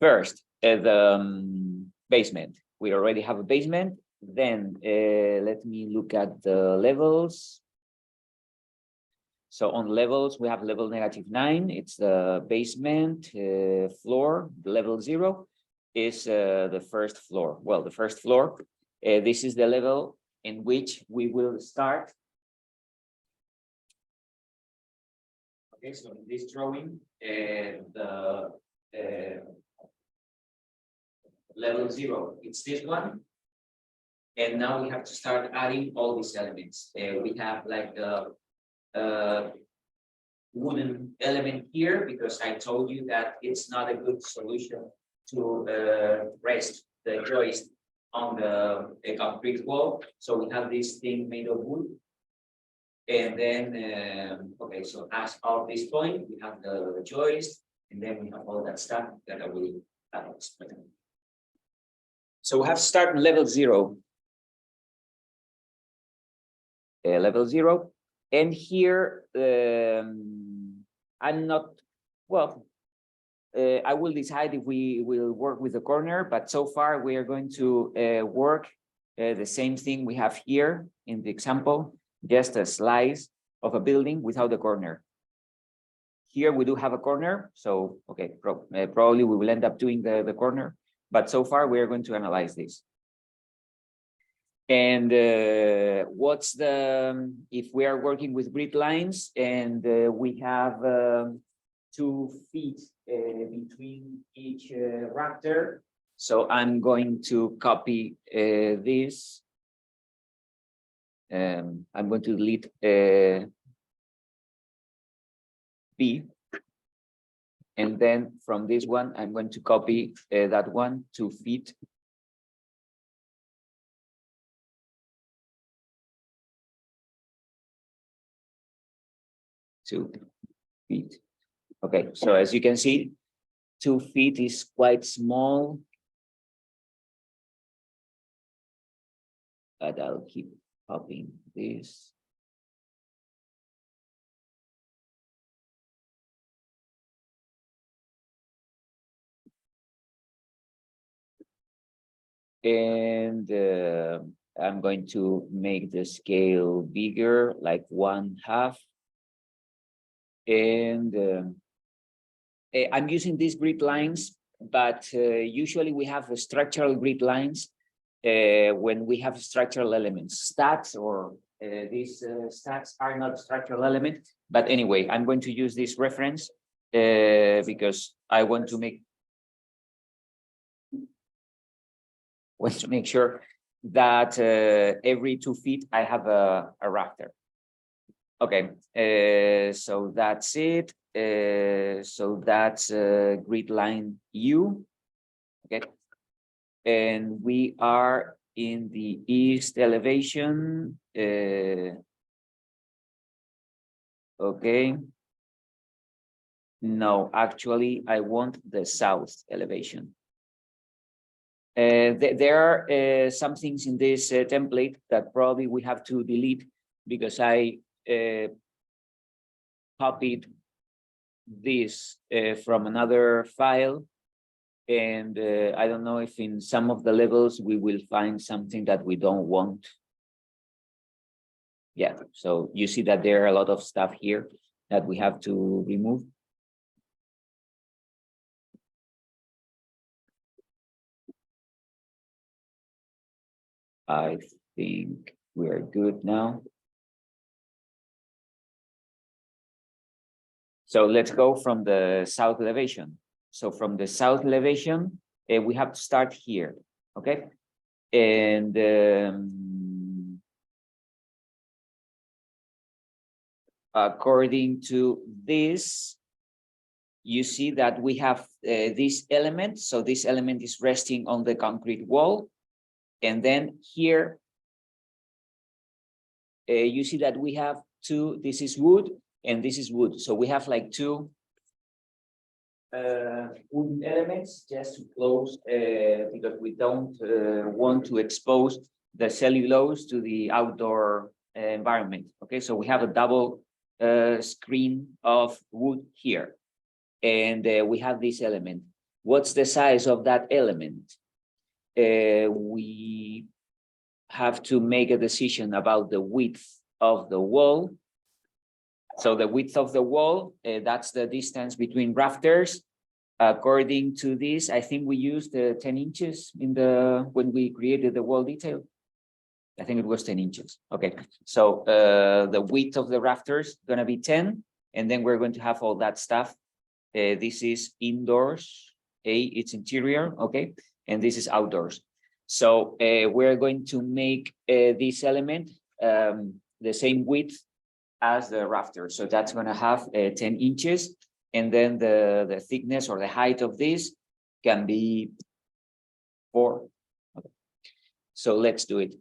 First, the basement. We already have a basement. Then let me look at the levels. So on levels, we have level -9. It's the basement floor. Level 0 is the first floor. Well, the first floor. This is the level in which we will start. Okay, so in this drawing, the level 0, it's this one. And now we have to start adding all these elements. We have like the wooden element here, because I told you that it's not a good solution to rest the joist on the concrete wall. So we have this thing made of wood. And then, okay, so as of this point, we have the joist, and then we have all that stuff that I will explain. So we have to start in level 0. Level 0. And here, I'm not, well, I will decide if we will work with the corner, but so far we are going to work the same thing we have here in the example, just a slice of a building without the corner. Here we do have a corner, so okay, probably we will end up doing the corner, but so far we are going to analyze this. And what's the, if we are working with grid lines and we have 2 feet between each rafter, so I'm going to copy this. I'm going to delete B, and then from this one I'm going to copy that one, 2 feet. Okay, so as you can see, 2 feet is quite small, but I'll keep copying this. And I'm going to make the scale bigger, like 1/2. And I'm using these grid lines, but usually we have structural grid lines when we have structural elements. Stacks or these stacks are not structural elements, but anyway, I'm going to use this reference because I want to make sure that every 2 feet I have a rafter. Okay, so that's it. So that's grid line U. Okay, and we are in the east elevation. Okay. No, actually, I want the south elevation. There are some things in this template that probably we have to delete because I copied this from another file, and I don't know if in some of the levels we will find something that we don't want. Yeah, so you see that there are a lot of stuff here that we have to remove. I think we are good now. So let's go from the south elevation. So from the south elevation, we have to start here, okay? And according to this, you see that we have this element. So this element is resting on the concrete wall. And then here, you see that we have two, this is wood and this is wood. So we have like two wooden elements just to close, because we don't want to expose the cellulose to the outdoor environment. Okay, so we have a double screen of wood here. And we have this element. what's the size of that element? We have to make a decision about the width of the wall. So the width of the wall, that's the distance between rafters. According to this, I think we used 10 inches in when we created the wall detail. I think it was 10 inches. Okay, so the width of the rafters gonna be 10, and then we're going to have all that stuff. This is indoors, it's interior, okay, and this is outdoors. So we're going to make this element the same width as the rafter. So that's gonna have 10 inches, and then the thickness or the height of this can be 4. Okay. So let's do it.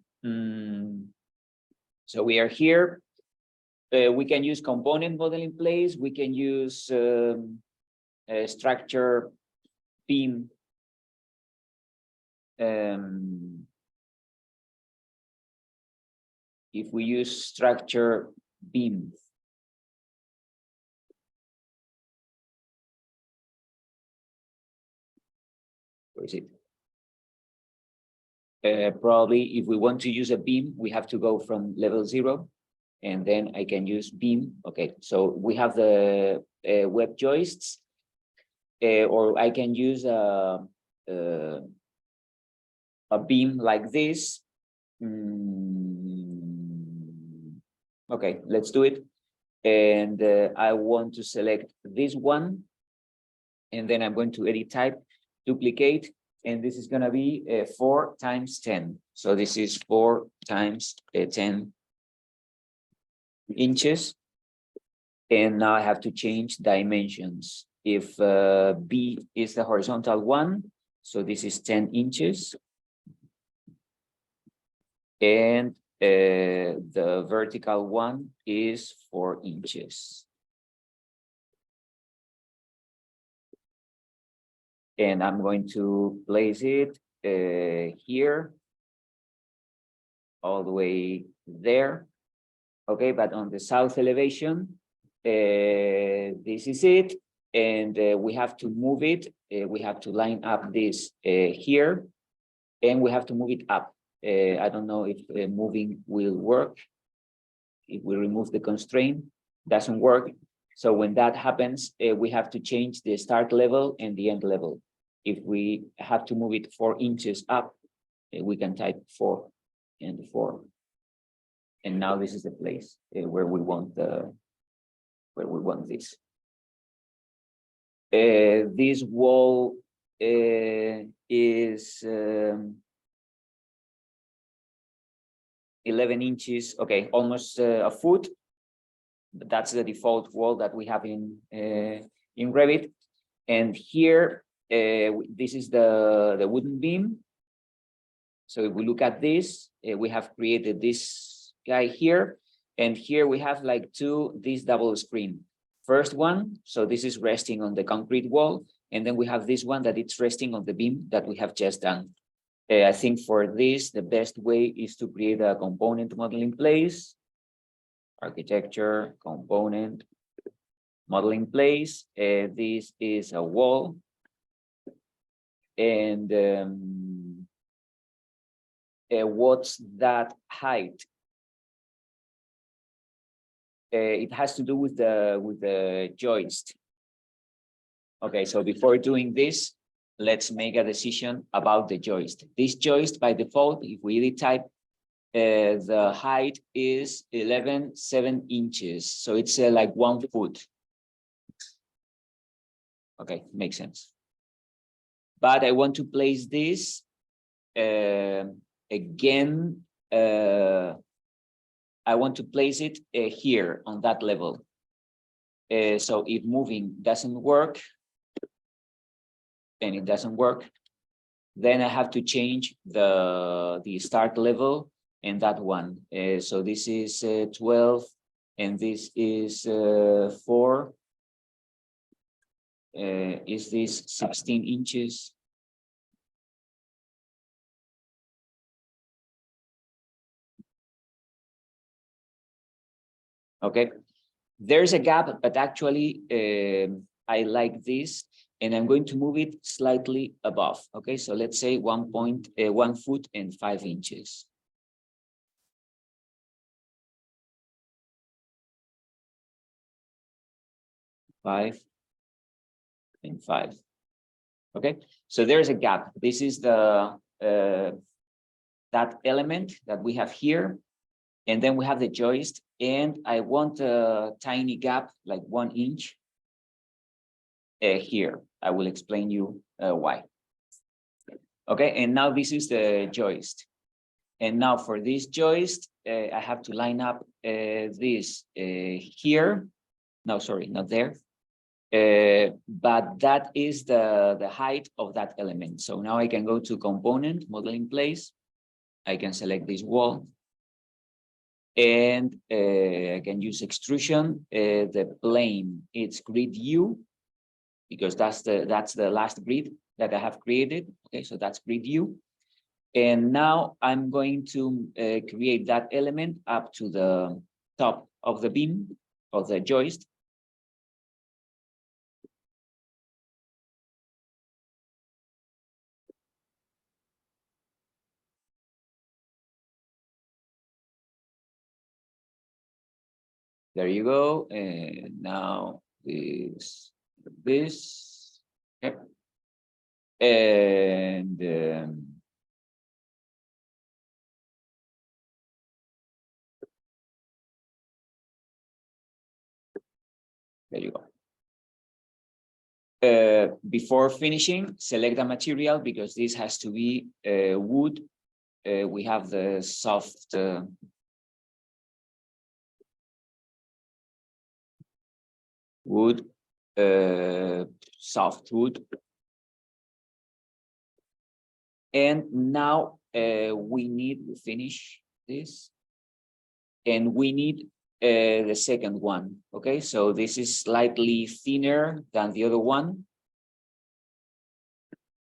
So we are here. We can use component model in place. We can use structure beam. If we use structure beam, where is it? Probably if we want to use a beam, we have to go from level 0, and then I can use beam. Okay, so we have the web joists, or I can use a beam like this. Okay, let's do it. And I want to select this one, and then I'm going to edit type, duplicate, and this is going to be 4 times 10. So this is 4 times 10 inches. And now I have to change dimensions. If B is the horizontal one, so this is 10 inches. And the vertical one is 4 inches. And I'm going to place it here, all the way there. Okay, but on the south elevation, this is it. And we have to move it. We have to line up this here, and we have to move it up. I don't know if moving will work. If we remove the constraint, doesn't work. So when that happens, we have to change the start level and the end level. If we have to move it 4 inches up, we can type 4 and 4. And now this is the place where we want this. This wall is 11 inches, okay, almost a foot. That's the default wall that we have in Revit. And here, this is the wooden beam. So if we look at this, we have created this guy here, and here we have like this double screen. First one, so this is resting on the concrete wall, and then we have this one that it's resting on the beam that we have just done. I think for this, the best way is to create a component model in place. Architecture, component, model in place. This is a wall. And what's that height? It has to do with the joist. Okay, so before doing this, let's make a decision about the joist. This joist by default, if we edit type, the height is 11.7 inches. So it's like 1 foot. Okay, makes sense. But I want to place this again. I want to place it here on that level. So if moving doesn't work, and it doesn't work, then I have to change the start level and that one. So this is 12, and this is 4. Is this 16 inches? Okay, there's a gap, but actually I like this and I'm going to move it slightly above. Okay, so let's say 1 foot and 5 inches. Five and 5. Okay, so there's a gap. This is the that element that we have here, and then we have the joist, and I want a tiny gap, like 1 inch here. I will explain you why. Okay, and now this is the joist. And now for this joist, I have to line up this here. No, sorry, not there. But that is the height of that element. So now I can go to component, model in place. I can select this wall. And I can use extrusion. The plane, it's grid U, because that's the last grid that I have created. Okay, so that's grid U. And now I'm going to create that element up to the top of the beam of the joist. There you go. And now this. Okay. And there you go. Before finishing, select the material, because this has to be wood. We have the soft wood, soft wood. And now we need to finish this, and we need the second one. Okay, so this is slightly thinner than the other one.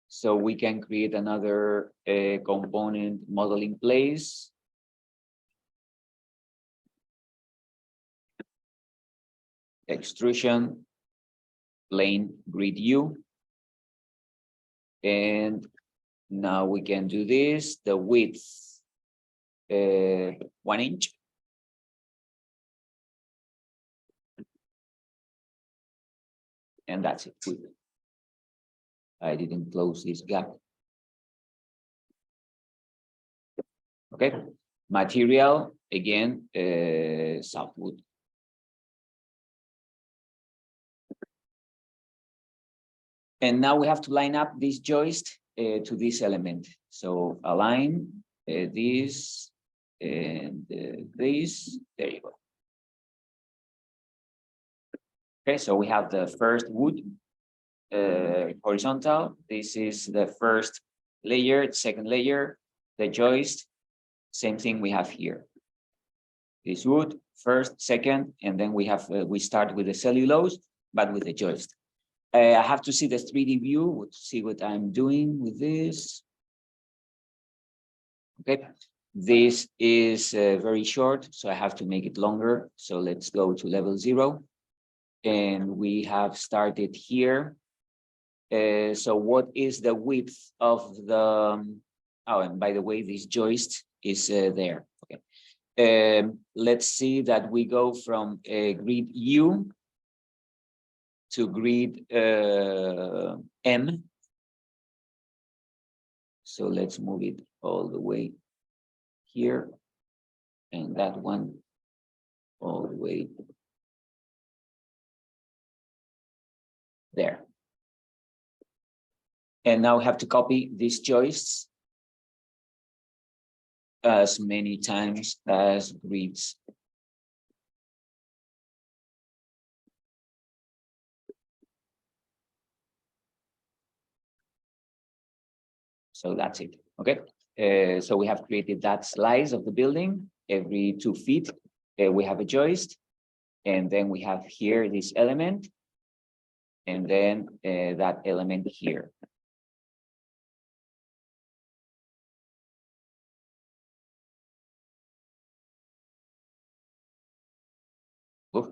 So we can create another component model in place. Extrusion, plane grid U. And now we can do this, the width, 1 inch. And that's it. I didn't close this gap. Okay, material, again, softwood. And now we have to line up this joist to this element. So align this and this, there you go. Okay, so we have the first wood horizontal. This is the first layer, second layer, the joist, same thing we have here. This wood, first, second, and then we have, we start with the cellulose, but with the joist. I have to see the 3D view to see what I'm doing with this. Okay, this is very short, so I have to make it longer. So let's go to level 0. And we have started here. So what is the width of the, oh, and by the way, this joist is there. Okay. Let's see that we go from grid U to grid M. So let's move it all the way here, and that one all the way there. And now we have to copy these joists as many times as grids. So that's it. Okay. So we have created that slice of the building. Every 2 feet, we have a joist. And then we have here this element. And then that element here. Oof.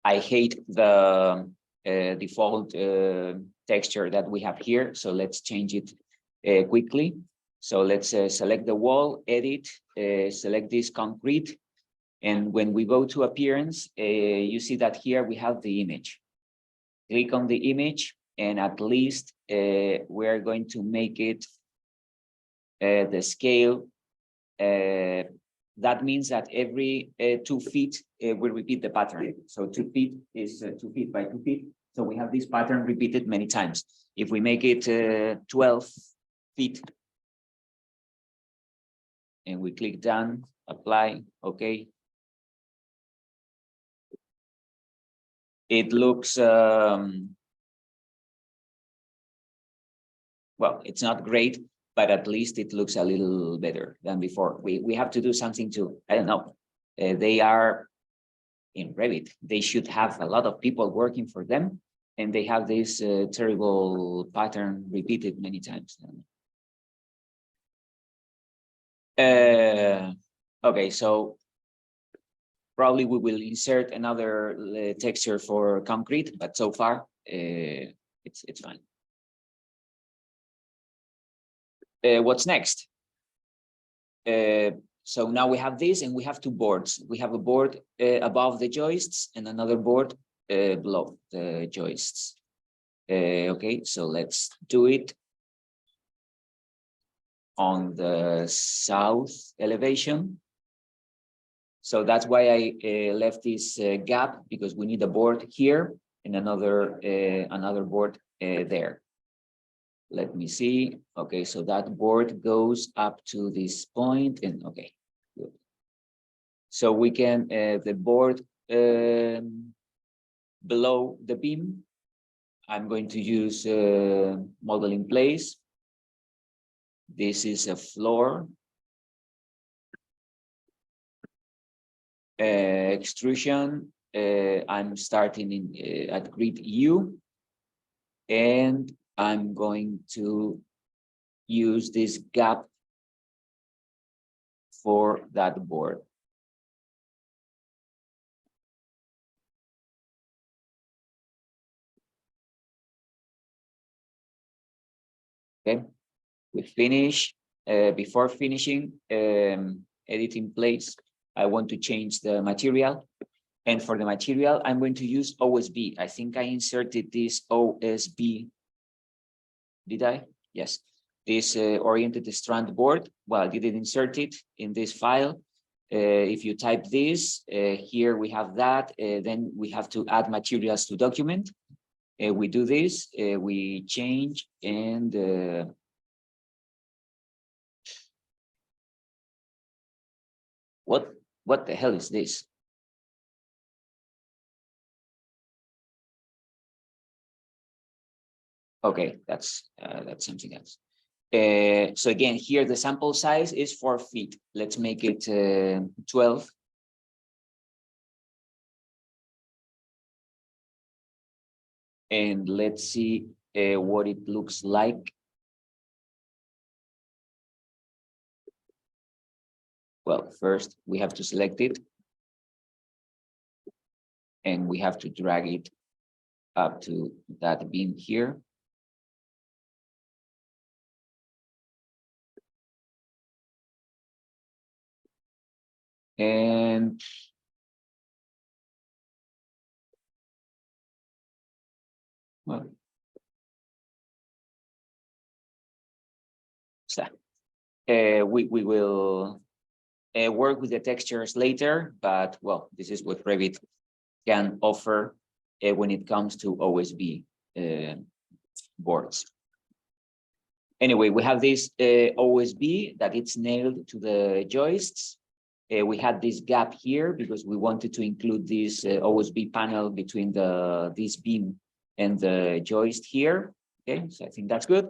I hate the default texture that we have here. So let's change it quickly. So let's select the wall, edit, select this concrete. And when we go to appearance, you see that here we have the image. Click on the image, and at least we're going to make it the scale. That means that every 2 feet we repeat the pattern. So 2 feet is 2 feet by 2 feet. So we have this pattern repeated many times. If we make it 12 feet, and we click done, apply, okay. It looks, well, it's not great, but at least it looks a little better than before. We have to do something to, I don't know, they are in Revit. They should have a lot of people working for them, and they have this terrible pattern repeated many times. Okay, so probably we will insert another texture for concrete, but so far it's fine. What's next? So now we have this, and we have 2 boards. We have a board above the joists and another board below the joists. Okay, so let's do it on the south elevation. So that's why I left this gap, because we need a board here and another board there. Let me see. Okay, so that board goes up to this point, and okay, good. So we can the board below the beam. I'm going to use model in place. This is a floor. Extrusion. I'm starting in at grid U, and I'm going to use this gap for that board. Okay, we finish. Before finishing, editing place, I want to change the material. And for the material, I'm going to use OSB. I think I inserted this OSB. Did I? Yes. This oriented strand board. Well, I didn't insert it in this file. If you type this, here we have that. Then we have to add materials to document. We do this, we change, and what the hell is this? Okay, that's something else. So again, here the sample size is 4 feet. Let's make it 12. And let's see what it looks like. Well, first we have to select it, and we have to drag it up to that beam here. And well, so, we will work with the textures later, but well, this is what Revit can offer when it comes to OSB boards. Anyway, we have this OSB that it's nailed to the joists. We had this gap here because we wanted to include this OSB panel between this beam and the joist here. Okay, so I think that's good.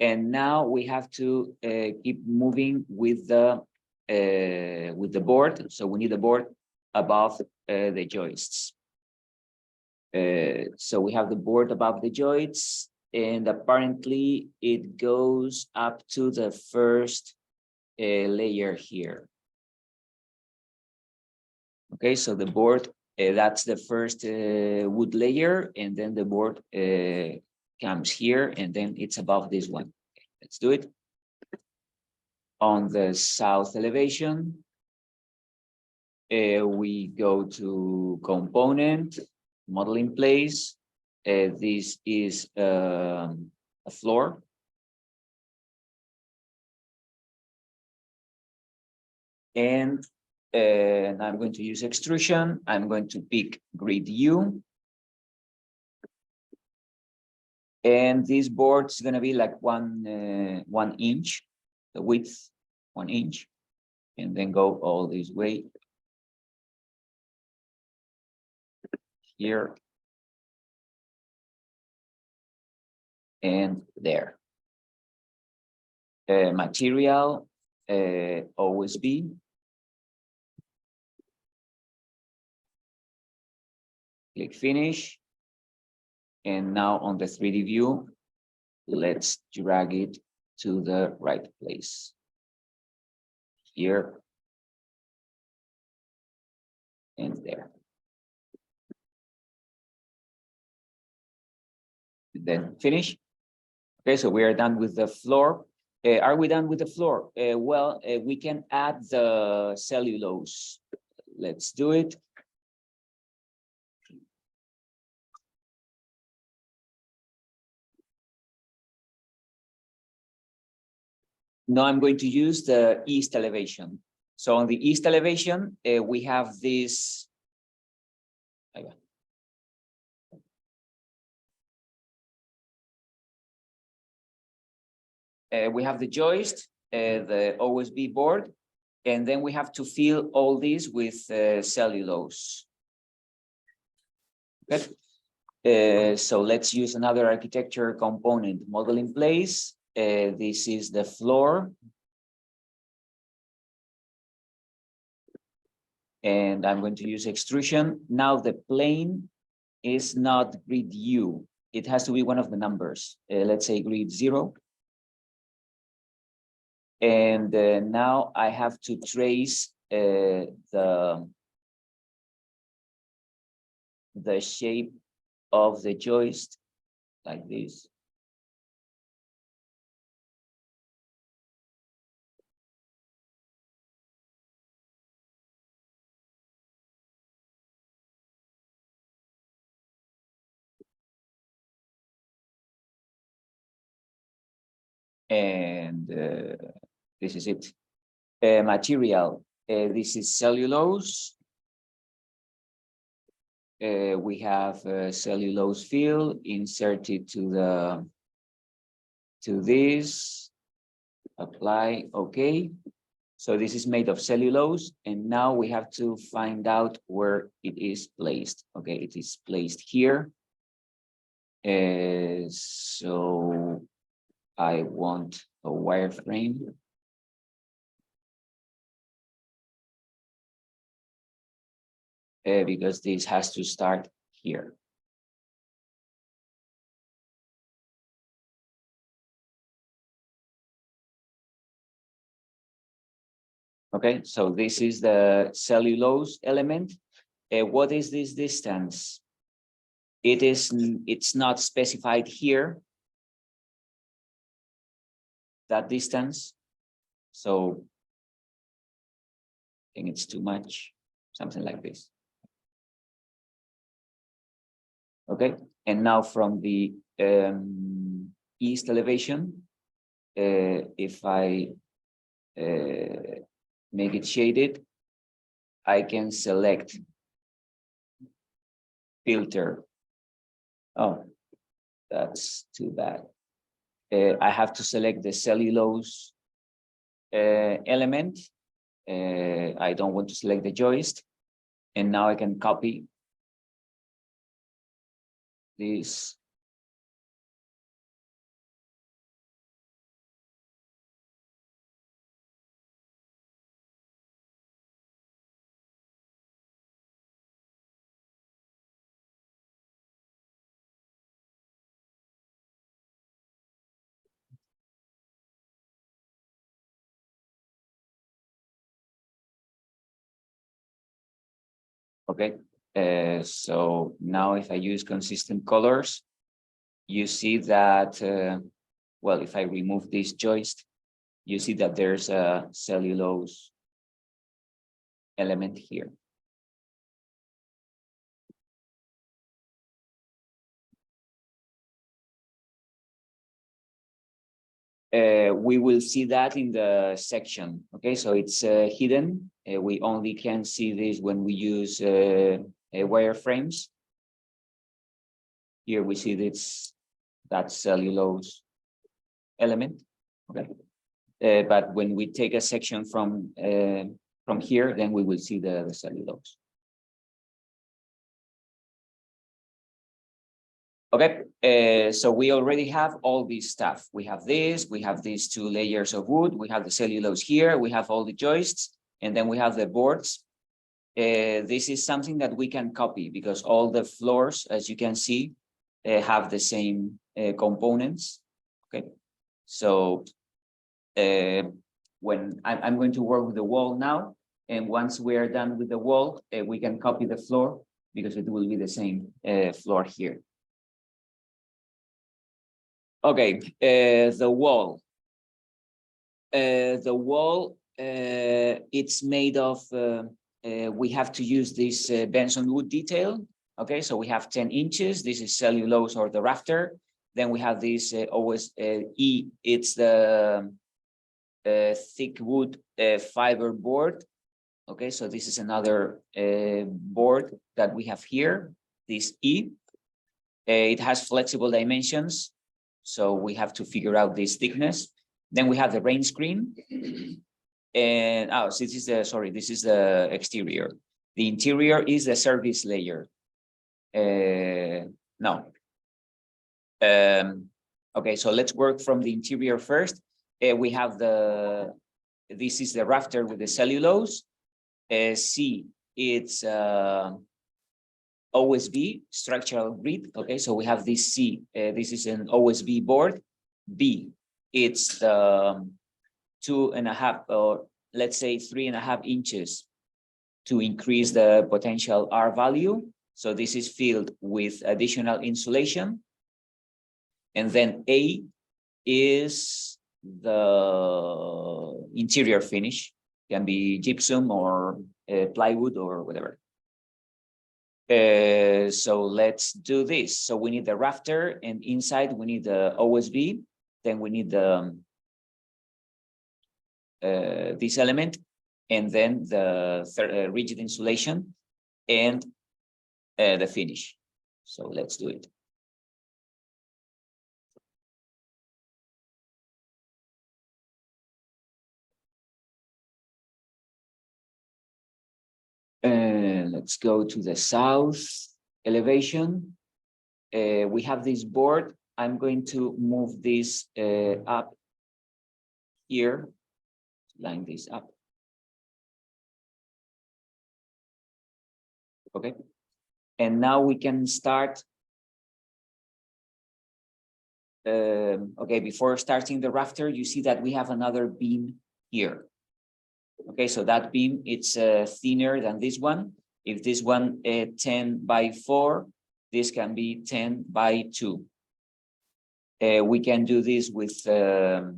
And now we have to keep moving with the board. So we need a board above the joists. So we have the board above the joists, and apparently it goes up to the first layer here. Okay, so the board That's the first wood layer, and then the board comes here, and then it's above this one. Let's do it. On the south elevation, we go to component, model in place. This is a floor. And I'm going to use extrusion. I'm going to pick grid U. And this board is going to be like 1 inch, the width, 1 inch, and then go all this way here and there. Material, OSB. Click finish. And now on the 3D view, let's drag it to the right place. Here and there. Then finish. Okay, so we are done with the floor. Are we done with the floor? Well, we can add the cellulose. Let's do it. Now I'm going to use the east elevation. So on the east elevation, we have this. We have the joist, the OSB board, and then we have to fill all these with cellulose. Good. So let's use another architecture component, model in place. This is the floor. And I'm going to use extrusion. Now the plane is not grid U. It has to be one of the numbers. Let's say grid 0. And now I have to trace the shape of the joist like this. And this is it. Material. This is cellulose. We have cellulose fill inserted to this. Apply. Okay. So this is made of cellulose, and now we have to find out where it is placed. Okay, it is placed here. So I want a wireframe. Because this has to start here. Okay, so this is the cellulose element. What is this distance? It's not specified here, that distance. So I think it's too much, something like this. Okay, and now from the east elevation, if I make it shaded, I can select filter. Oh, that's too bad. I have to select the cellulose element. I don't want to select the joist. And now I can copy this. Okay, So now if I use consistent colors, you see that, well, if I remove this joist, you see that there's a cellulose element here. We will see that in the section. Okay, so it's hidden. We only can see this when we use wireframes. Here we see that cellulose element. Okay, but when we take a section from here, then we will see the cellulose. Okay, so we already have all this stuff. We have these two layers of wood, we have the cellulose here, we have all the joists, and then we have the boards. This is something that we can copy because all the floors, as you can see, have the same components. Okay, so when I'm going to work with the wall now, and once we are done with the wall, we can copy the floor because it will be the same floor here. Okay, the wall. It's made of, we have to use this Benson wood detail. Okay, so we have 10 inches. This is cellulose or the rafter. Then we have this E, it's the thick wood fiber board. Okay, so this is another board that we have here, this E. It has flexible dimensions. So we have to figure out this thickness. Then we have the rain screen. And so this is the exterior. The interior is the service layer. No. Okay, so let's work from the interior first. We have this is the rafter with the cellulose. C, it's OSB, structural grid. Okay, so we have this C, this is an OSB board. B, it's the 2.5 or let's say 3.5 inches to increase the potential R value. So this is filled with additional insulation. And then A is the interior finish, can be gypsum or plywood or whatever. So let's do this. So we need the rafter, and inside we need the OSB. Then we need the this element, and then the rigid insulation and the finish. So let's do it. Let's go to the south elevation. We have this board. I'm going to move this up here, line this up. Okay, and now we can start. Okay, before starting the rafter, you see that we have another beam here. Okay, so that beam, it's thinner than this one. If this one 10 by 4, this can be 10 by 2. We can do this with a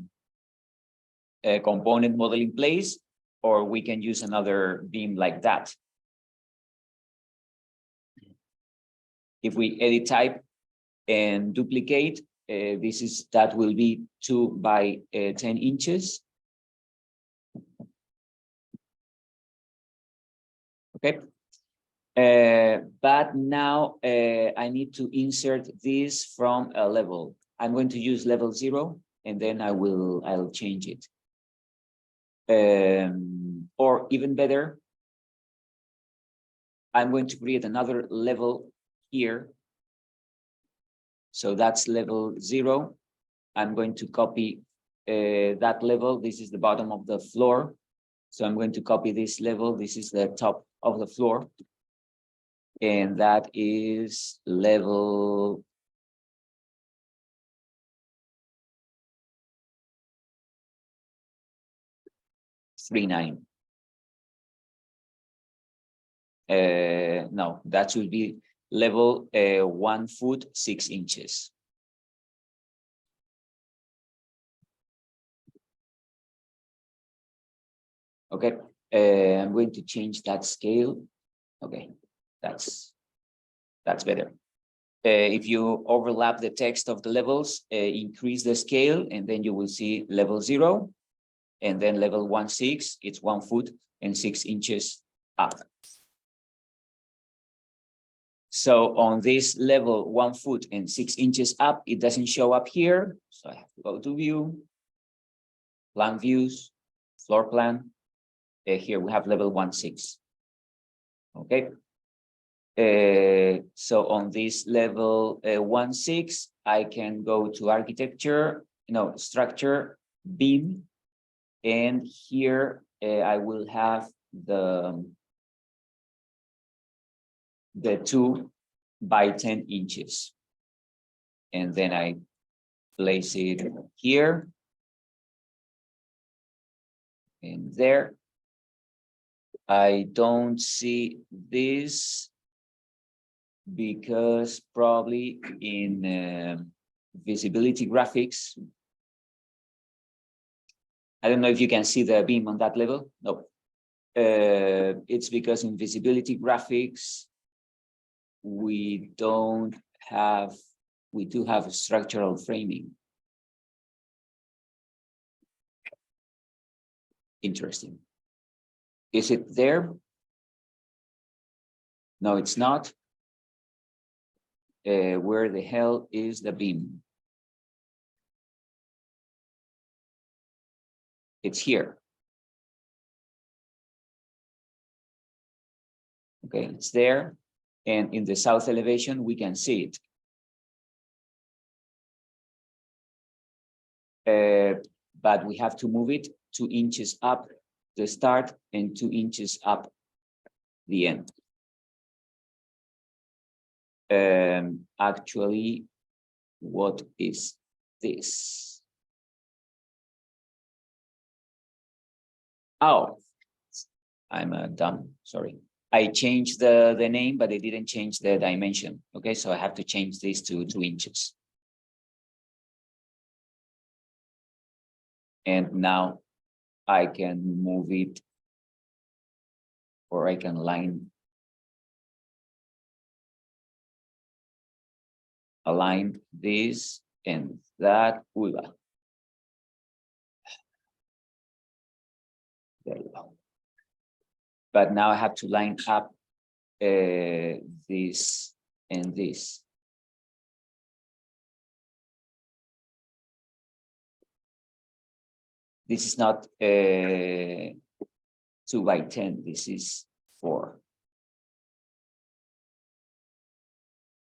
component model in place, or we can use another beam like that. If we edit type and duplicate, that will be 2 by 10 inches. Okay. But now I need to insert this from a level. I'm going to use level 0, and then I'll change it. Or even better, I'm going to create another level here. So that's level 0. I'm going to copy that level. This is the bottom of the floor. So I'm going to copy this level. This is the top of the floor. And that is level 39. No, that should be level 1 foot 6 inches. Okay, I'm going to change that scale. Okay, that's better. If you overlap the text of the levels, increase the scale, and then you will see level 0, and then level 1.6, it's 1 foot and 6 inches up. So on this level 1 foot and 6 inches up, it doesn't show up here. So I have to go to view, plan views, floor plan. Here we have level 1.6. Okay. So on this level 1.6, I can go to architecture, structure, beam, and here I will have the 2 by 10 inches. And then I place it here and there. I don't see this because probably in visibility graphics, I don't know if you can see the beam on that level. No, it's because in visibility graphics, we do have structural framing. Interesting. Is it there? No, it's not. Where the hell is the beam? It's here. Okay, it's there. And in the south elevation, we can see it. But we have to move it 2 inches up the start and 2 inches up the end. Actually, what is this? Oh, I'm dumb, sorry. I changed the name, but I didn't change the dimension. Okay, so I have to change this to 2 inches. And now I can move it, or I can align this and that. There you go. But now I have to line up this and this. This is not 2 by 10. This is 4.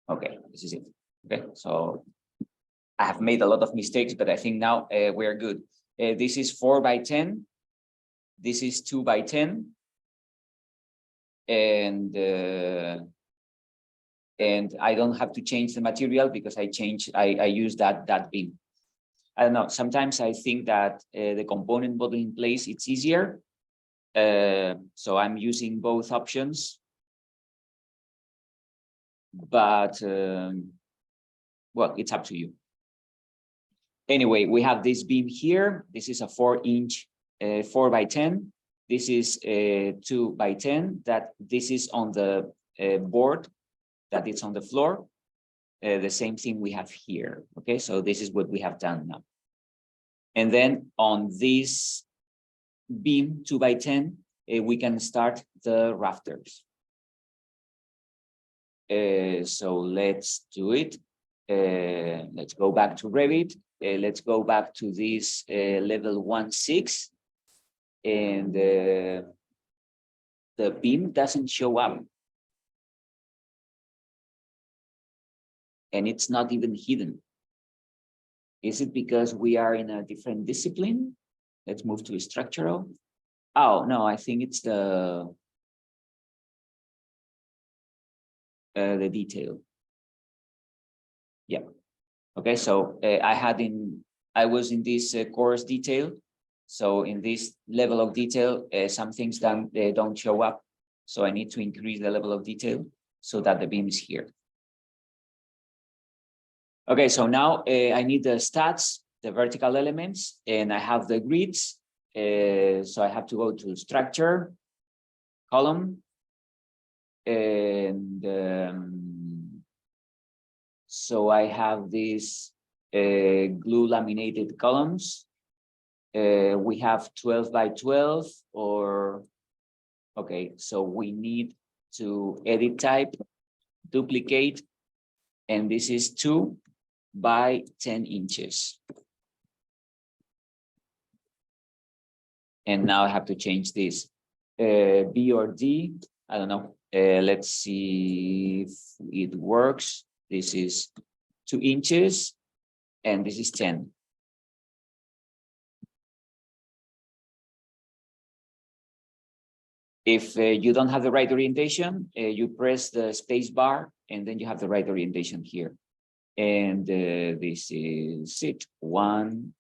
Okay, this is it. Okay, so I have made a lot of mistakes, but I think now we're good. This is 4 by 10. This is 2 by 10. And I don't have to change the material because I use that beam. I don't know. Sometimes I think that the component model in place, it's easier. So I'm using both options. But well, it's up to you. Anyway, we have this beam here. This is a 4-inch 4 by 10. This is 2 by 10. That this is on the board, that it's on the floor. The same thing we have here. Okay, so this is what we have done now. And then on this beam 2 by 10, we can start the rafters. So let's do it. Let's go back to Revit. Let's go back to this level 1.6, and the beam doesn't show up. And it's not even hidden. Is it because we are in a different discipline? Let's move to structural. Oh, no, I think it's the detail. Yeah. Okay, so I was in this course detail. So in this level of detail, some things don't show up. So I need to increase the level of detail so that the beam is here. Okay, so now I need the stats, the vertical elements, and I have the grids. So I have to go to structure, column, and so I have these glue laminated columns. We have 12 by 12 or, okay, so we need to edit type, duplicate, and this is 2 by 10 inches. And now I have to change this. B or D, I don't know. Let's see if it works. This is 2 inches and this is 10. If you don't have the right orientation, you press the space bar and then you have the right orientation here. And this is it. 1,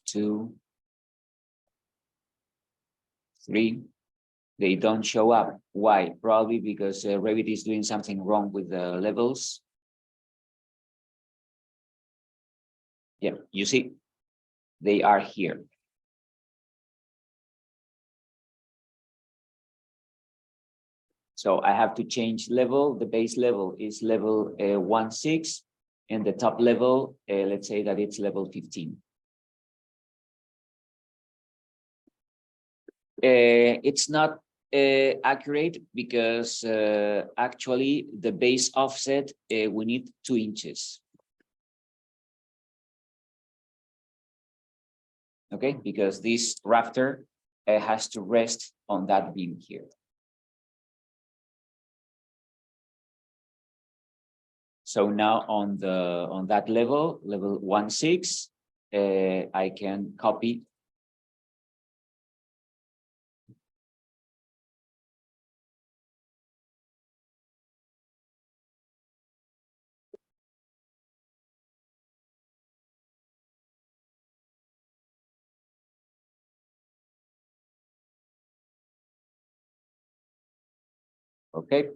2, 3. They don't show up. Why? Probably because Revit is doing something wrong with the levels. Yeah, you see, they are here. So I have to change level. The base level is level 1.6, and the top level, let's say that it's level 15. It's not accurate because actually the base offset, we need 2 inches. Okay, because this rafter has to rest on that beam here. So now on that level 1.6, I can copy. Okay.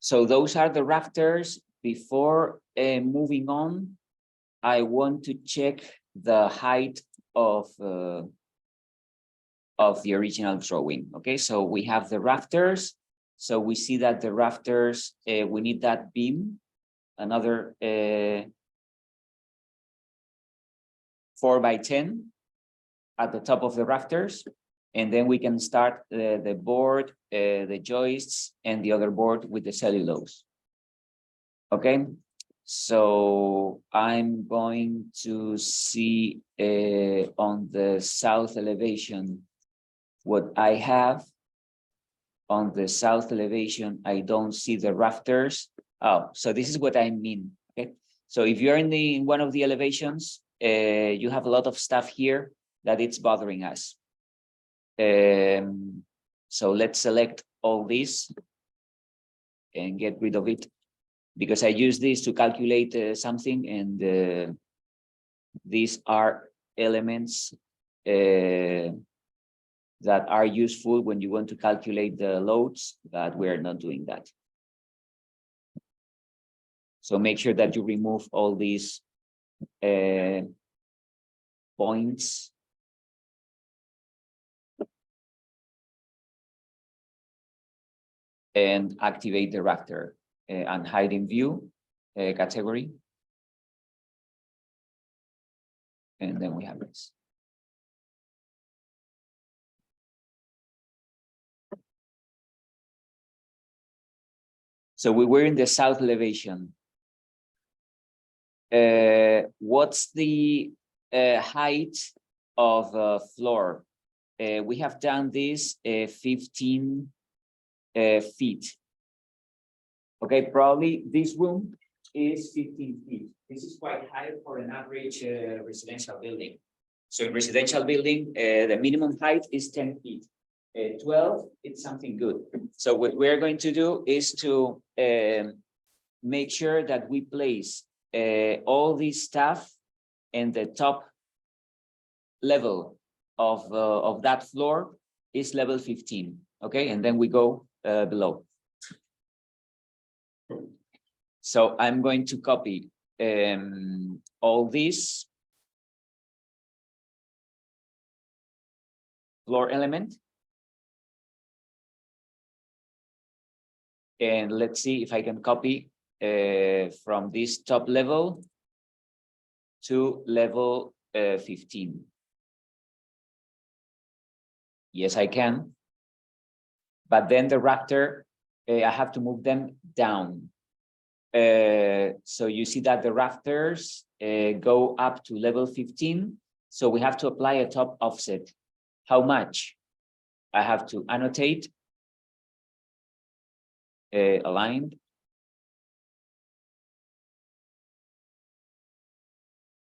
So those are the rafters. Before moving on, I want to check the height of the original drawing. Okay, so we have the rafters. So we see that the rafters, we need that beam, another 4 by 10 at the top of the rafters. And then we can start the board, the joists, and the other board with the cellulose. Okay, so I'm going to see on the south elevation what I have. On the south elevation, I don't see the rafters. Oh, so this is what I mean. Okay, so if you're in one of the elevations, you have a lot of stuff here that it's bothering us. So let's select all this and get rid of it, because I use this to calculate something, and these are elements that are useful when you want to calculate the loads, but we're not doing that. So make sure that you remove all these points. And activate the rafter and hide in view category. And then we have this. So we were in the south elevation. What's the height of floor? We have done this 15 feet. Okay, probably this room is 15 feet. This is quite high for an average residential building. So in residential building, the minimum height is 10 feet. 12, it's something good. So what we're going to do is to make sure that we place all this stuff in the top level of that floor is level 15. Okay, and then we go below. So I'm going to copy all these floor element. And let's see if I can copy from this top level to level 15. Yes, I can. But then the rafter, I have to move them down. So you see that the rafters go up to level 15. So we have to apply a top offset. How much? I have to annotate aligned.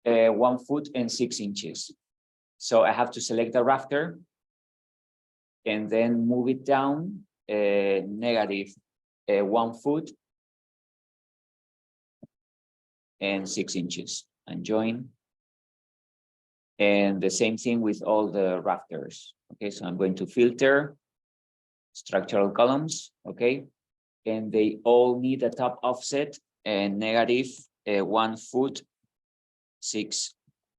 1 foot and 6 inches. So I have to select the rafter and then move it down negative 1 foot and 6 inches and join. And the same thing with all the rafters. Okay, so I'm going to filter structural columns. Okay, and they all need a top offset and negative 1 foot 6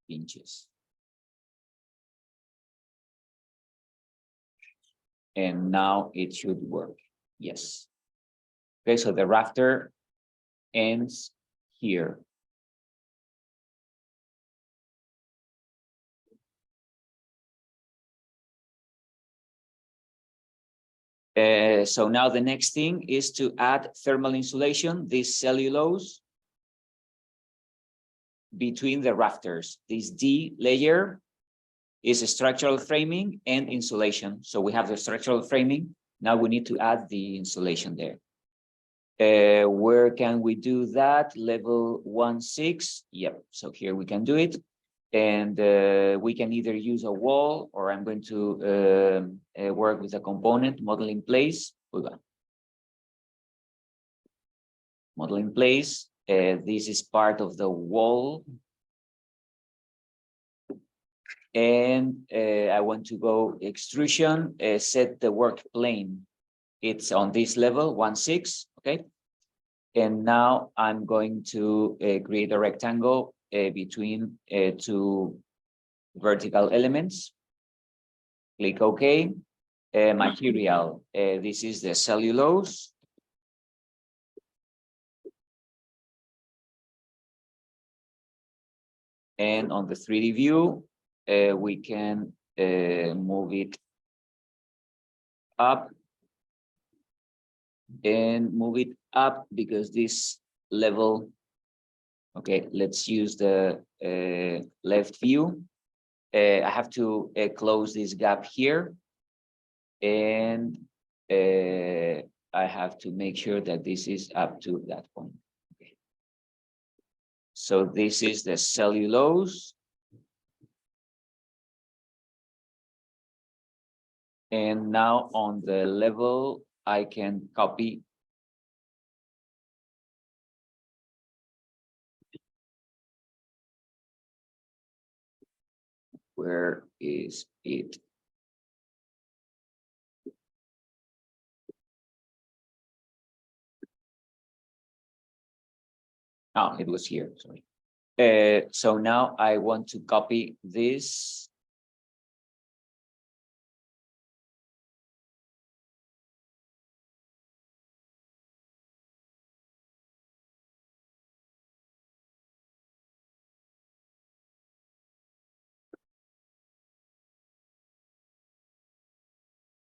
inches. And now it should work. Yes. Okay, so the rafter ends here. So now the next thing is to add thermal insulation, this cellulose between the rafters. This D layer is a structural framing and insulation. So we have the structural framing. Now we need to add the insulation there. Where can we do that? Level 1.6. Yep. So here we can do it. And we can either use a wall or I'm going to work with a component model in place. Model in place. This is part of the wall. And I want to go extrusion, set the work plane. It's on this level, 1.6, okay? And now I'm going to create a rectangle between 2 vertical elements. Click OK. Material, this is the cellulose. And on the 3D view, we can move it up and move it up because this level, okay, let's use the left view. I have to close this gap here and I have to make sure that this is up to that point. Okay. So this is the cellulose. And now on the level, I can copy where is it? Oh, it was here, sorry. So now I want to copy this.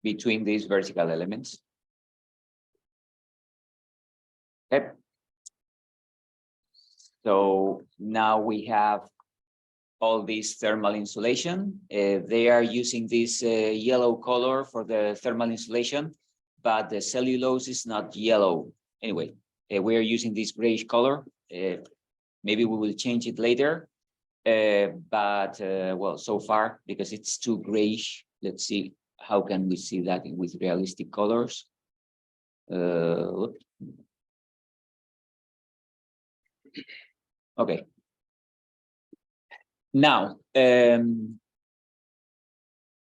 Between these vertical elements. Okay. So now we have all this thermal insulation. They are using this yellow color for the thermal insulation, but the cellulose is not yellow. Anyway, we are using this grayish color. Maybe we will change it later. But well, so far, because it's too grayish, let's see how can we see that with realistic colors. Okay. Now,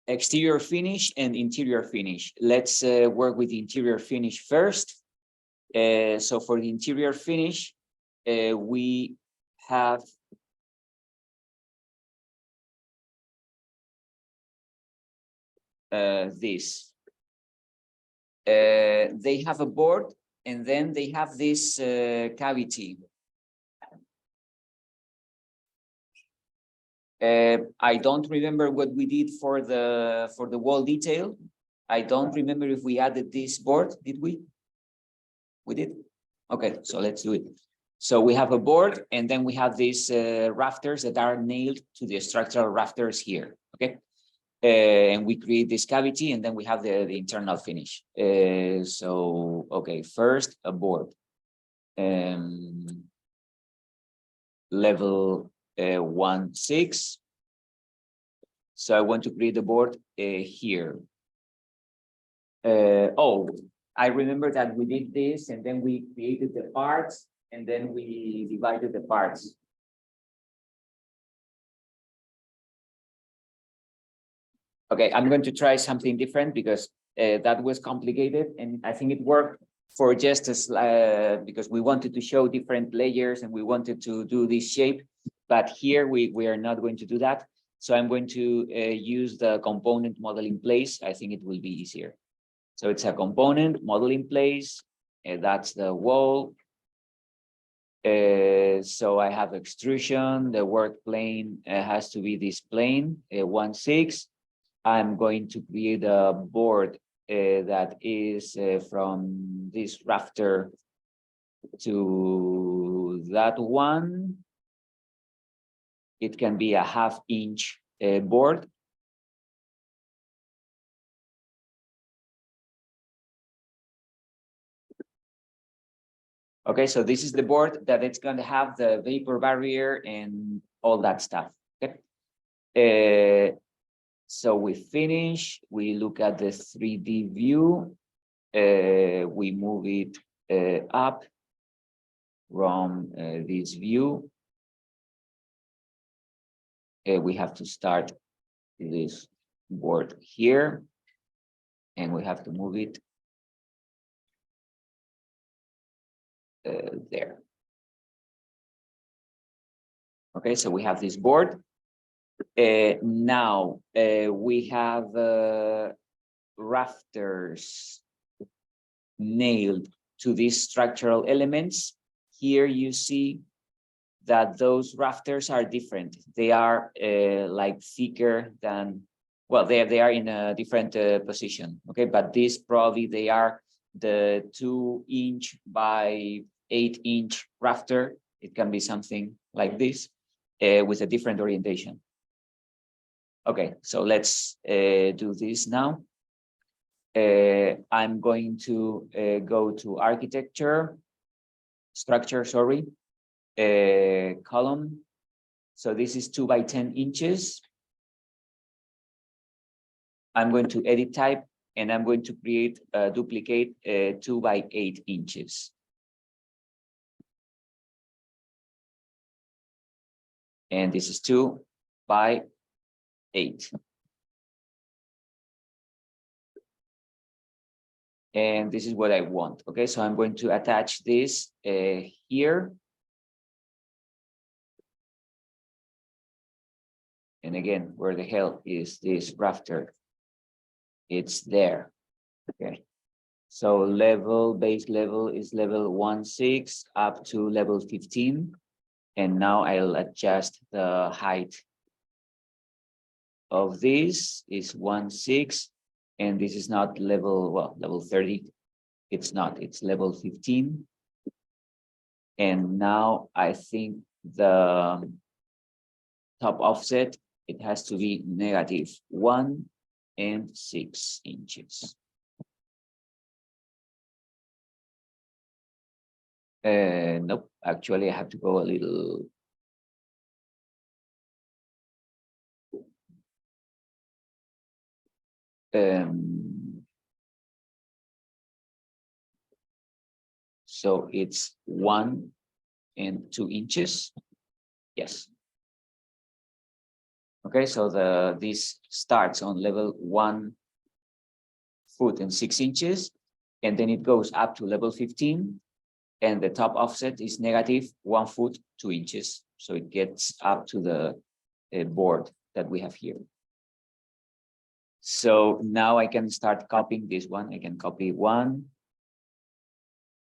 exterior finish and interior finish. Let's work with the interior finish first. So for the interior finish, we have this. They have a board and then they have this cavity. I don't remember what we did for the wall detail. I don't remember if we added this board, did we? We did? Okay, so let's do it. So we have a board and then we have these rafters that are nailed to the structural rafters here, okay? And we create this cavity and then we have the internal finish. So, okay, first a board. Level 1.6. So I want to create the board here. Oh, I remember that we did this and then we created the parts and then we divided the parts. Okay, I'm going to try something different because that was complicated and I think it worked for just as because we wanted to show different layers and we wanted to do this shape, but here we are not going to do that. So I'm going to use the component model in place. I think it will be easier. So it's a component model in place, and that's the wall. So I have extrusion, the work plane has to be this plane, 1.6. I'm going to create a board that is from this rafter to that one. It can be a 1/2 inch board. Okay, so this is the board that it's going to have the vapor barrier and all that stuff. Okay. So we finish, we look at the 3D view, we move it up from this view. We have to start this board here, and we have to move it there. Okay, so we have this board. Now we have rafters nailed to these structural elements. Here you see that those rafters are different. They are like thicker than, well, they are in a different position. Okay, but this probably they are the 2 inch by 8 inch rafter. It can be something like this with a different orientation. Okay, so let's do this now. I'm going to go to architecture, structure, sorry, column. So this is 2 by 10 inches. I'm going to edit type and I'm going to create duplicate 2 by 8 inches. And this is 2 by 8. And this is what I want. Okay, so I'm going to attach this here. And again, where the hell is this rafter? It's there. Okay. So level, base level is level 1.6 up to level 15. And now I'll adjust the height of this is 1.6. And this is not level, well, level 30. It's not, it's level 15. And now I think the top offset, it has to be -1 and 6 inches. Nope, actually I have to go a little. So it's 1 and 2 inches. Yes. Okay, so this starts on level 1 foot and 6 inches, and then it goes up to level 15, and the top offset is negative 1 foot 2 inches. So it gets up to the board that we have here. So now I can start copying this one. I can copy 1,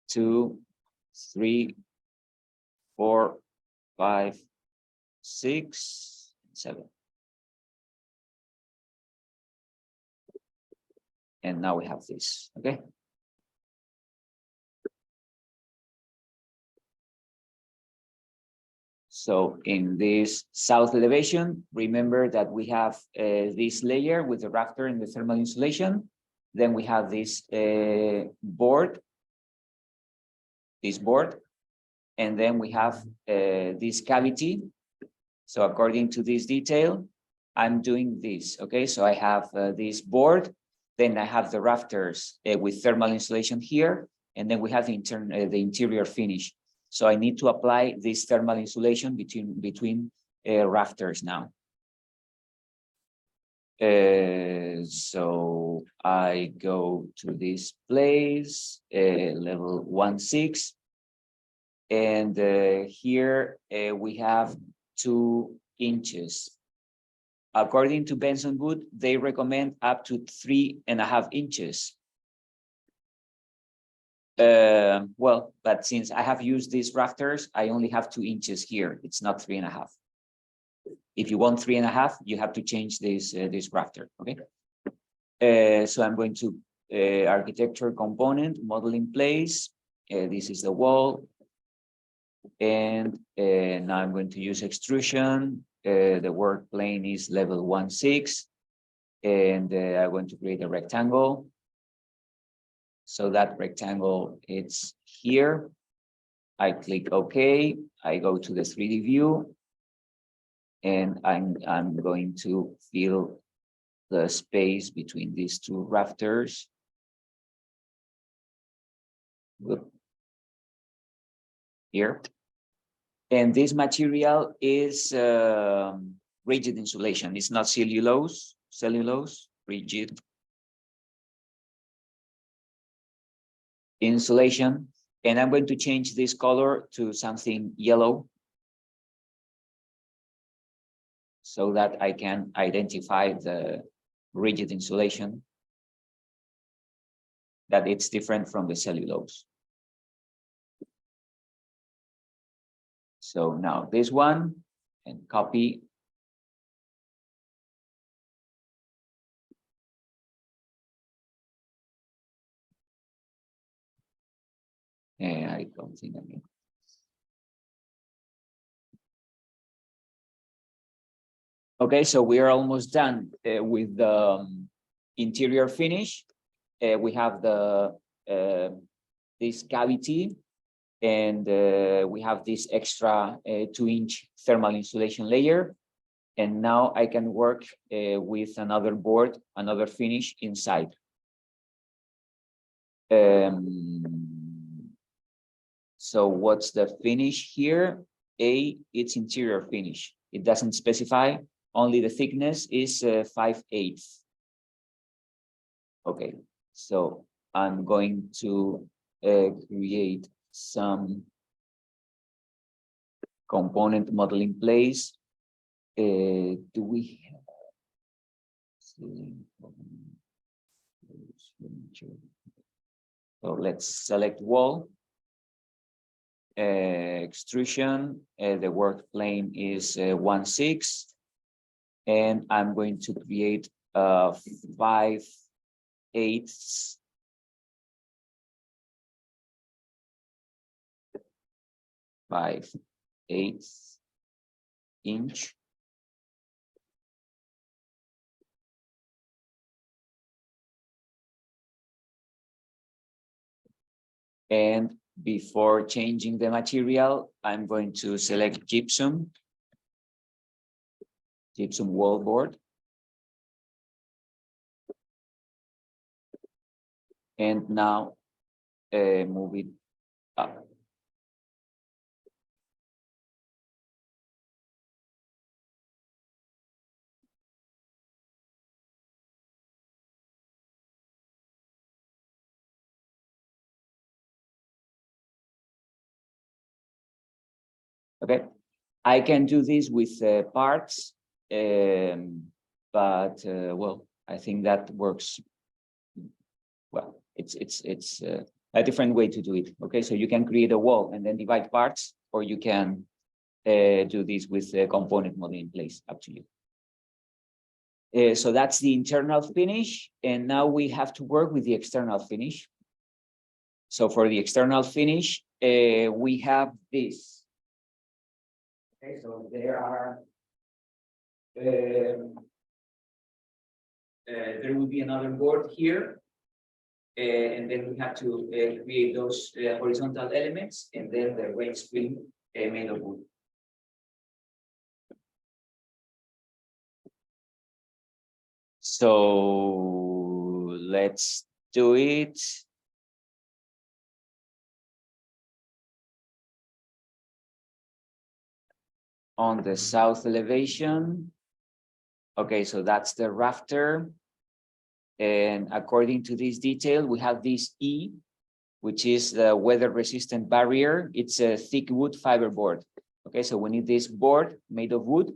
2, 3, 4, 5, 6, 7. And now we have this, okay? So in this south elevation, remember that we have this layer with the rafter and the thermal insulation. Then we have this board, and then we have this cavity. So according to this detail, I'm doing this, okay? So I have this board, then I have the rafters with thermal insulation here, and then we have the interior finish. So I need to apply this thermal insulation between rafters now. So I go to this place, level 1.6, and here we have 2 inches. According to Benson Wood, they recommend up to 3.5 inches. Well, but since I have used these rafters, I only have 2 inches here. It's not 3.5. If you want 3.5, you have to change this rafter, okay? So I'm going to architecture component, model in place. This is the wall. And now I'm going to use extrusion. The work plane is level 1.6. And I'm going to create a rectangle. So that rectangle, it's here. I click OK. I go to the 3D view. And I'm going to fill the space between these 2 rafters. Here. And this material is rigid insulation. It's not cellulose, rigid insulation. And I'm going to change this color to something yellow so that I can identify the rigid insulation, that it's different from the cellulose. So now this one, and copy. And I don't think I mean. Okay, so we are almost done with the interior finish. We have the this cavity, and we have this extra 2-inch thermal insulation layer. And now I can work with another board, another finish inside. So what's the finish here? It's interior finish. It doesn't specify, only the thickness is 5/8. Okay, so I'm going to create some component model in place. Do we have? So let's select wall. Extrusion, the work plane is 1.6, and I'm going to create 5/8 inch. And before changing the material, I'm going to select gypsum wall board. And now move it up. Okay, I can do this with parts, but well, I think that works. Well, it's a different way to do it. Okay, so you can create a wall and then divide parts, or you can do this with a component model in place. Up to you. So that's the internal finish, and now we have to work with the external finish. So for the external finish, we have this. Okay, so there are. There will be another board here, and then we have to create those horizontal elements, and then the rain screen made of wood. So let's do it. On the south elevation. Okay, so that's the rafter. And according to this detail, we have this E, which is the weather resistant barrier. It's a thick wood fiber board. Okay, so we need this board made of wood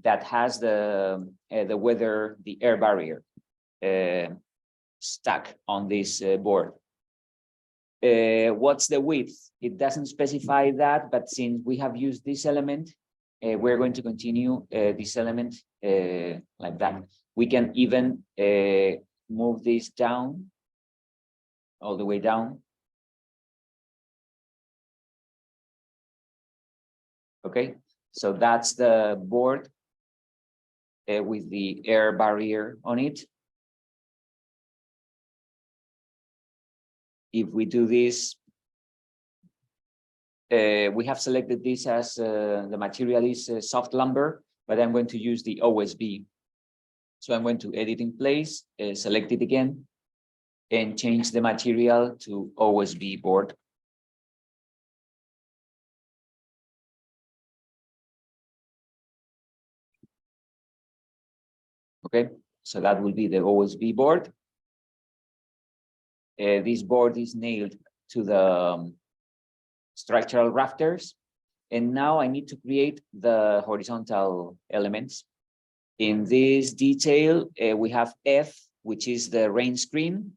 that has the air barrier stuck on this board. What's the width? It doesn't specify that, but since we have used this element, we're going to continue this element like that. We can even move this down, all the way down. Okay, so that's the board with the air barrier on it. If we do this, we have selected this as the material is soft lumber, but I'm going to use the OSB. So I'm going to edit in place, select it again, and change the material to OSB board. Okay, so that will be the OSB board. This board is nailed to the structural rafters. And now I need to create the horizontal elements. In this detail, we have F, which is the rain screen,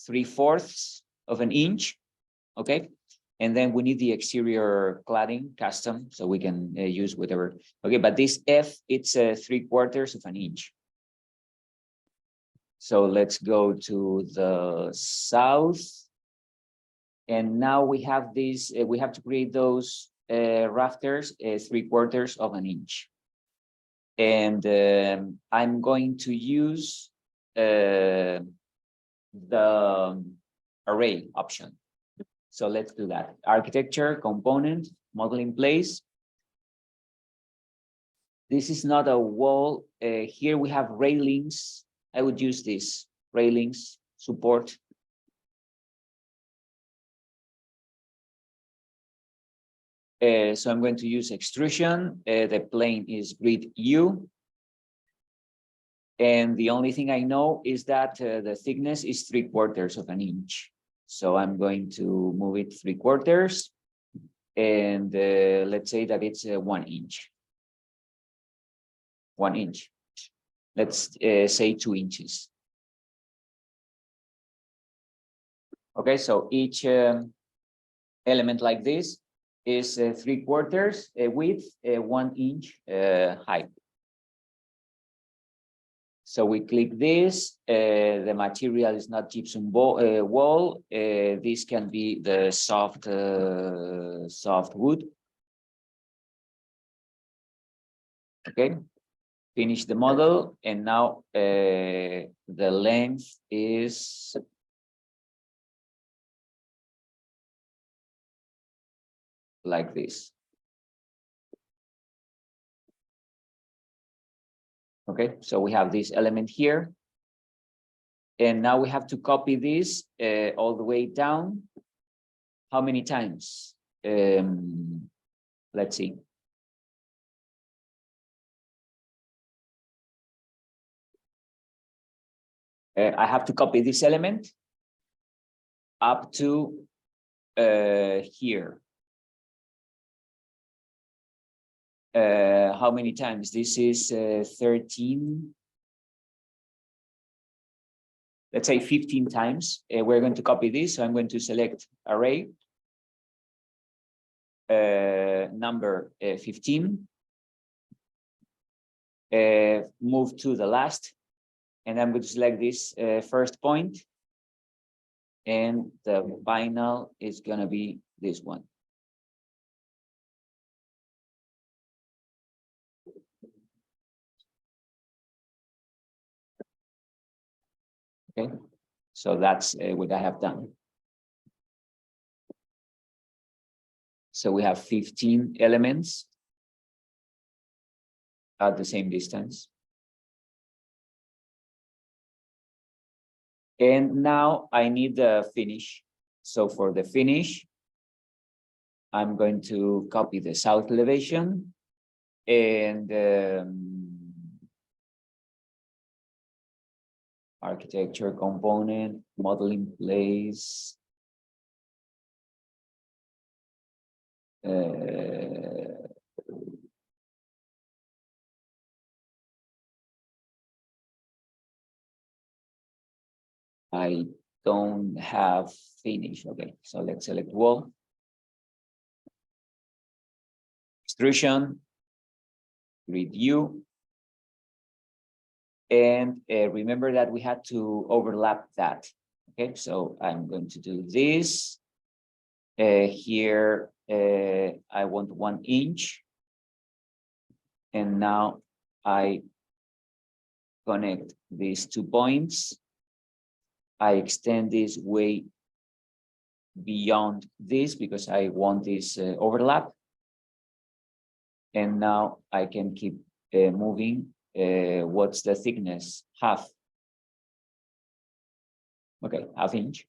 3/4 of an inch. Okay. And then we need the exterior cladding custom, so we can use whatever. Okay, but this F, it's 3/4 of an inch. So let's go to the south. And now we have this, we have to create those rafters 3/4 of an inch. And I'm going to use the array option. So let's do that. Architecture, component, model in place. This is not a wall. Here we have railings. I would use this, railings, support. So I'm going to use extrusion. The plane is grid U. And the only thing I know is that the thickness is 3/4 of an inch. So I'm going to move it 3/4. And let's say that it's 1 inch. 1 inch. Let's say 2 inches. Okay, so each element like this is 3/4 width, 1 inch height. So we click this, the material is not gypsum wall, this can be the soft wood. Okay, finish the model, and now the length is like this. Okay, so we have this element here. And now we have to copy this all the way down. How many times? Let's see. I have to copy this element up to here. how many times? This is 13. Let's say 15 times. We're going to copy this. So I'm going to select array number 15. Move to the last, and I'm going to select this first point, and the final is going to be this one. Okay, so that's what I have done. So we have 15 elements at the same distance. And now I need the finish. So for the finish, I'm going to copy the south elevation and architecture component, modeling place. I don't have finish. Okay, so let's select wall. Extrusion, grid view. And remember that we had to overlap that. Okay, so I'm going to do this. Here, I want 1 inch. And now I connect these 2 points. I extend this way beyond this because I want this overlap. And now I can keep moving. What's the thickness? Half. Okay, ½ inch.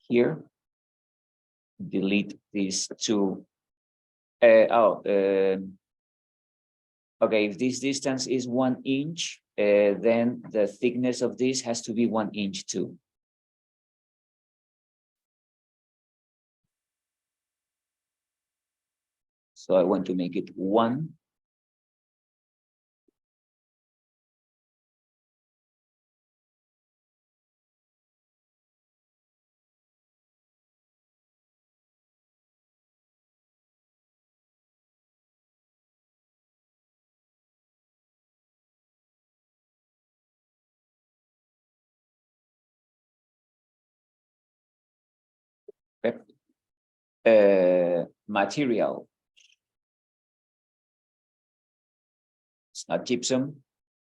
Here, delete these 2. Okay, if this distance is 1 inch, then the thickness of this has to be 1 inch too. So I want to make it 1. Material. It's not gypsum.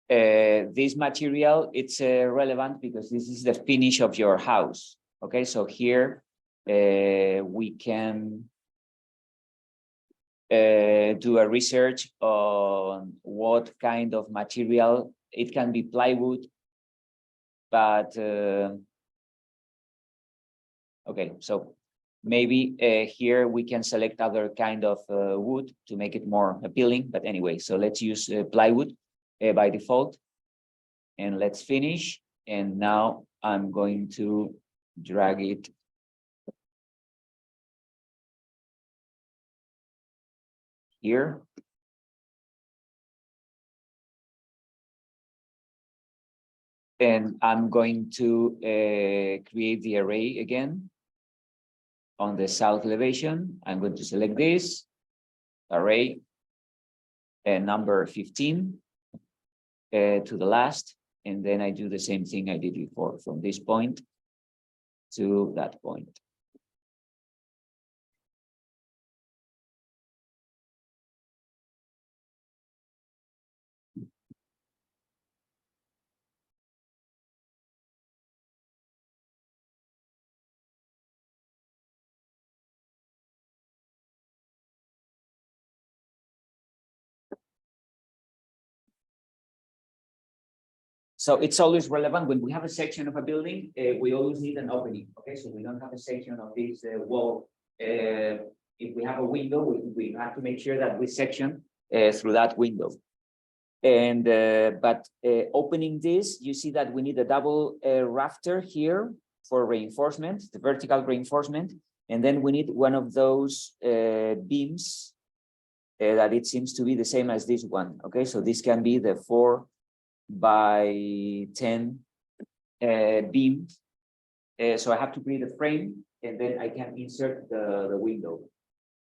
This material, it's relevant because this is the finish of your house. Okay, so here we can do a research on what kind of material. It can be plywood, but okay, so maybe here we can select other kind of wood to make it more appealing. But anyway, so let's use plywood by default, and let's finish. And now I'm going to drag it here. And I'm going to create the array again on the south elevation. I'm going to select this array and number 15 to the last. And then I do the same thing I did before, from this point to that point. So it's always relevant when we have a section of a building, we always need an opening. Okay, so we don't have a section of this wall. If we have a window, we have to make sure that we section through that window. And but opening this, you see that we need a double rafter here for reinforcement, the vertical reinforcement. And then we need one of those beams that it seems to be the same as this one. Okay, so this can be the 4x10 beam. So I have to create a frame, and then I can insert the window.